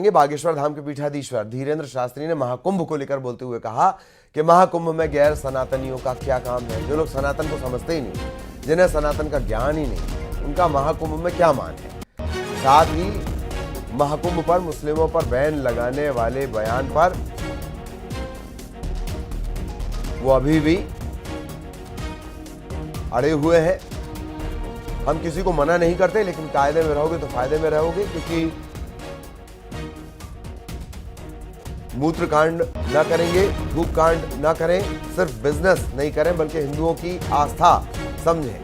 बागेश्वर धाम के पीठाधीश्वर धीरेन्द्र शास्त्री ने महाकुंभ को लेकर बोलते हुए कहा कि महाकुंभ में गैर सनातनियों का क्या काम है। जो लोग सनातन को समझते ही नहीं, जिन्हें सनातन का ज्ञान ही नहीं, उनका महाकुंभ में क्या मान है। साथ ही महाकुंभ पर मुस्लिमों पर बैन लगाने वाले बयान पर वो अभी भी अड़े हुए हैं। हम किसी को मना नहीं करते, लेकिन कायदे में रहोगे तो फायदे में रहोगे, क्योंकि मूत्र कांड न करेंगे, भूख कांड न करें, सिर्फ बिजनेस नहीं करें बल्कि हिंदुओं की आस्था समझें।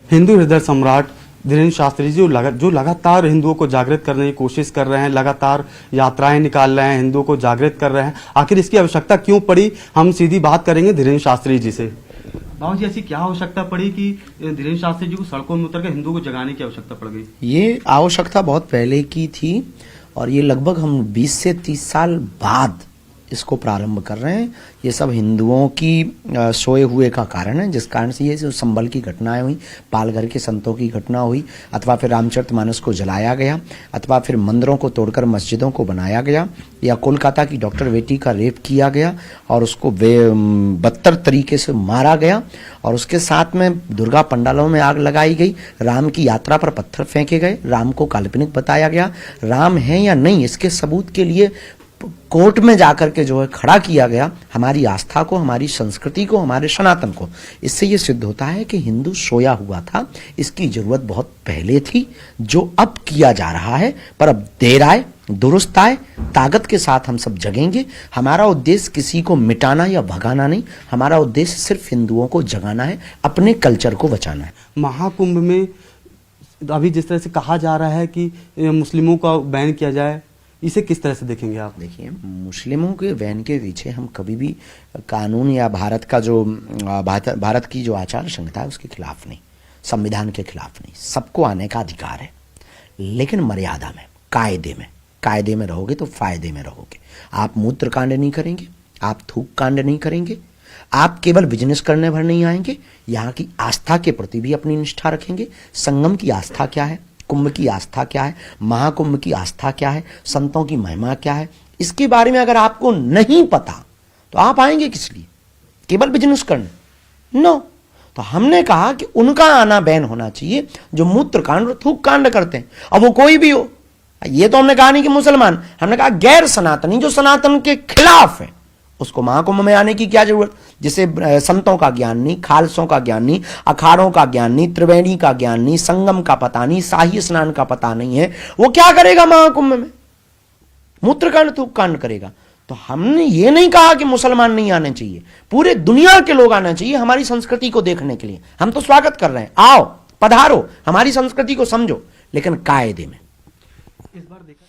हिंदू हृदय सम्राट धीरेन्द्र शास्त्री जी जो लगातार हिंदुओं को जागृत करने की कोशिश कर रहे हैं, लगातार यात्राएं निकाल रहे हैं, हिंदुओं को जागृत कर रहे हैं, आखिर इसकी आवश्यकता क्यों पड़ी? हम सीधी बात करेंगे धीरेन्द्र शास्त्री जी से। बाबू जी, ऐसी क्या आवश्यकता पड़ी कि धीरेन्द्र शास्त्री जी को सड़कों में उतर कर हिंदुओं को जगाने की आवश्यकता पड़ गई? ये आवश्यकता बहुत पहले की थी और ये लगभग हम 20 से 30 साल बाद इसको प्रारंभ कर रहे हैं। ये सब हिंदुओं की सोए हुए का कारण है, जिस कारण से ये जो संभल की घटनाएं हुई, पालघर के संतों की घटना हुई, अथवा फिर रामचरितमानस को जलाया गया, अथवा फिर मंदिरों को तोड़कर मस्जिदों को बनाया गया, या कोलकाता की डॉक्टर बेटी का रेप किया गया और उसको बदतर तरीके से मारा गया, और उसके साथ में दुर्गा पंडालों में आग लगाई गई, राम की यात्रा पर पत्थर फेंके गए, राम को काल्पनिक बताया गया, राम है या नहीं इसके सबूत के लिए कोर्ट में जाकर के जो है खड़ा किया गया हमारी आस्था को, हमारी संस्कृति को, हमारे सनातन को। इससे ये सिद्ध होता है कि हिंदू सोया हुआ था, इसकी जरूरत बहुत पहले थी, जो अब किया जा रहा है। पर अब देर आए दुरुस्त आए, ताकत के साथ हम सब जगेंगे। हमारा उद्देश्य किसी को मिटाना या भगाना नहीं, हमारा उद्देश्य सिर्फ हिंदुओं को जगाना है, अपने कल्चर को बचाना है। महाकुंभ में अभी जिस तरह से कहा जा रहा है कि मुस्लिमों का बैन किया जाए, इसे किस तरह से देखेंगे आप? देखिए, मुस्लिमों के बैन के पीछे हम कभी भी कानून या भारत का जो भारत की जो आचार संहिता है उसके खिलाफ नहीं, संविधान के खिलाफ नहीं। सबको आने का अधिकार है, लेकिन मर्यादा में, कायदे में रहोगे तो फायदे में रहोगे। आप मूत्र कांड नहीं करेंगे, आप थूक कांड नहीं करेंगे, आप केवल बिजनेस करने भर नहीं आएंगे, यहाँ की आस्था के प्रति भी अपनी निष्ठा रखेंगे। संगम की आस्था क्या है, कुंभ की आस्था क्या है, महाकुंभ की आस्था क्या है, संतों की महिमा क्या है, इसके बारे में अगर आपको नहीं पता तो आप आएंगे किस लिए? केवल बिजनेस करने? नो। तो हमने कहा कि उनका आना बैन होना चाहिए जो मूत्र कांड और थूक कांड करते हैं, अब वो कोई भी हो। ये तो हमने कहा नहीं कि मुसलमान, हमने कहा गैर सनातनी जो सनातन के खिलाफ है, उसको महाकुंभ में आने की क्या जरूरत? जिसे संतों का ज्ञान नहीं, खालसों का ज्ञान नहीं, अखाड़ों का ज्ञान नहीं, त्रिवेणी का ज्ञान नहीं, संगम का पता नहीं, शाही स्नान का पता नहीं है, वो क्या करेगा महाकुंभ में? मूत्रकांड थूक कांड करेगा। तो हमने ये नहीं कहा कि मुसलमान नहीं आने चाहिए, पूरे दुनिया के लोग आना चाहिए हमारी संस्कृति को देखने के लिए। हम तो स्वागत कर रहे हैं, आओ पधारो, हमारी संस्कृति को समझो, लेकिन कायदे में। इस बार देखा